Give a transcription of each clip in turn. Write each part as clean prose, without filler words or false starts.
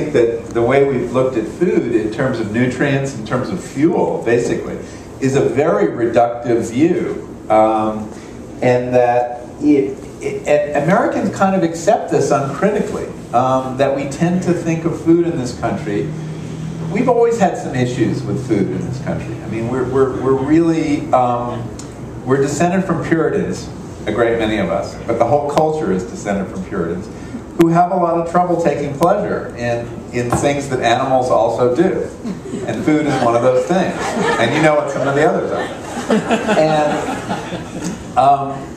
think that the way we've looked at food in terms of nutrients, in terms of fuel, basically, is a very reductive view. And that Americans kind of accept this uncritically, that we tend to think of food in this country. We've always had some issues with food in this country. I mean, we're really, we're descended from Puritans, a great many of us, but the whole culture is descended from Puritans, who have a lot of trouble taking pleasure in things that animals also do. And food is one of those things. And you know what some of the others are. And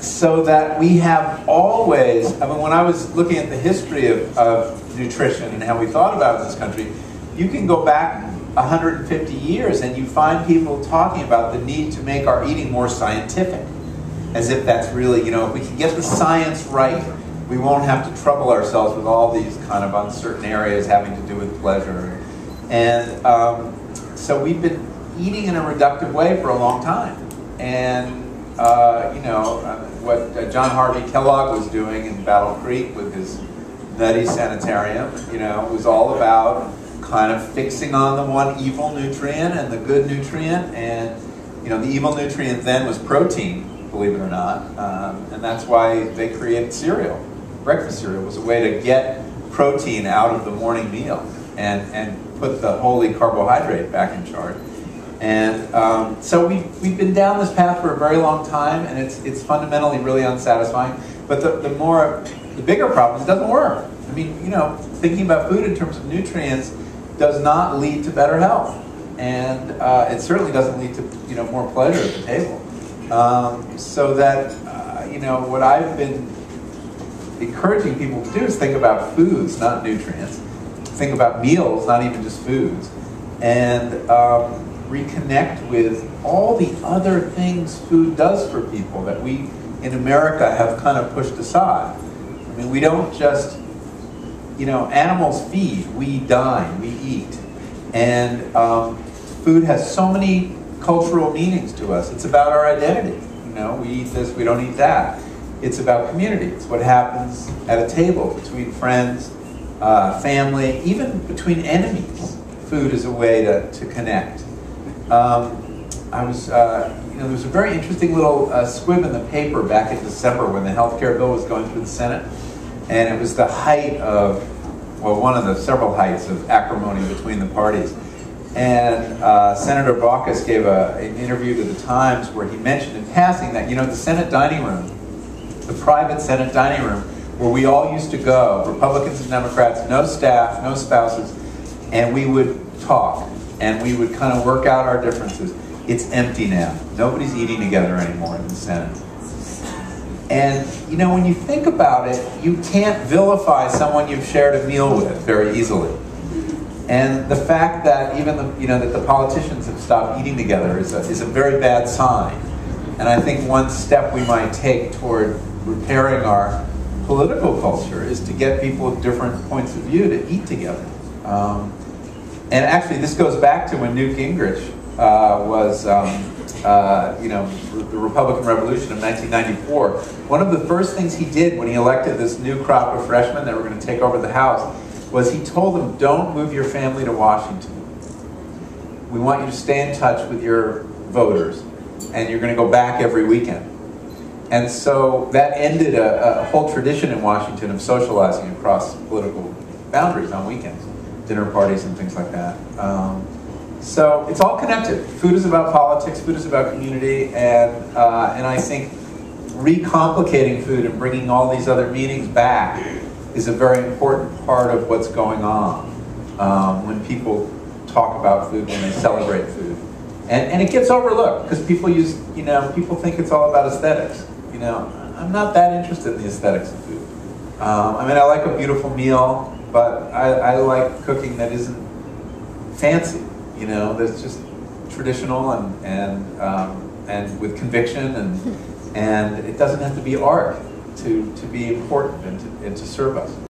so that we have always, I mean, when I was looking at the history of nutrition and how we thought about it in this country, you can go back 150 years and you find people talking about the need to make our eating more scientific. As if that's really, you know, if we can get the science right, we won't have to trouble ourselves with all these kind of uncertain areas having to do with pleasure. And so we've been eating in a reductive way for a long time. And, you know, what John Harvey Kellogg was doing in Battle Creek with his nutty sanitarium, you know, was all about kind of fixing on the one evil nutrient and the good nutrient. And, you know, the evil nutrient then was protein, believe it or not. And that's why they created cereal. Breakfast cereal was a way to get protein out of the morning meal and put the holy carbohydrate back in charge. And so we've been down this path for a very long time, and it's fundamentally really unsatisfying. But the bigger problem is it doesn't work. I mean, you know, thinking about food in terms of nutrients does not lead to better health, and it certainly doesn't lead to, you know, more pleasure at the table. So that you know, what I've been encouraging people to do is think about foods, not nutrients. Think about meals, not even just foods, and reconnect with all the other things food does for people that we in America have kind of pushed aside. I mean, we don't just, you know, animals feed, we dine, we eat. And food has so many cultural meanings to us. It's about our identity. You know, we eat this, we don't eat that. It's about community. It's what happens at a table between friends, family, even between enemies. Food is a way to connect. You know, there was a very interesting little squib in the paper back in December when the health care bill was going through the Senate. And it was the height of, well, one of the several heights of acrimony between the parties. And Senator Baucus gave an interview to the Times where he mentioned in passing that, you know, the Senate dining room, the private Senate dining room, where we all used to go, Republicans and Democrats, no staff, no spouses, and we would talk, and we would kind of work out our differences. It's empty now. Nobody's eating together anymore in the Senate. And, you know, when you think about it, you can't vilify someone you've shared a meal with very easily. And the fact that even the, you know, that the politicians have stopped eating together is a very bad sign. And I think one step we might take toward repairing our political culture is to get people with different points of view to eat together. And actually, this goes back to when Newt Gingrich was, you know, the Republican Revolution of 1994. One of the first things he did when he elected this new crop of freshmen that were going to take over the House was he told them, don't move your family to Washington. We want you to stay in touch with your voters, and you're going to go back every weekend. And so that ended a whole tradition in Washington of socializing across political boundaries on weekends, dinner parties and things like that. So it's all connected. Food is about politics, food is about community, and I think recomplicating food and bringing all these other meanings back is a very important part of what's going on when people talk about food, when they celebrate food. And it gets overlooked because people use, you know, people think it's all about aesthetics. You know, I'm not that interested in the aesthetics of food. I mean, I like a beautiful meal, but I like cooking that isn't fancy. You know, that's just traditional and with conviction, and it doesn't have to be art to be important and to serve us.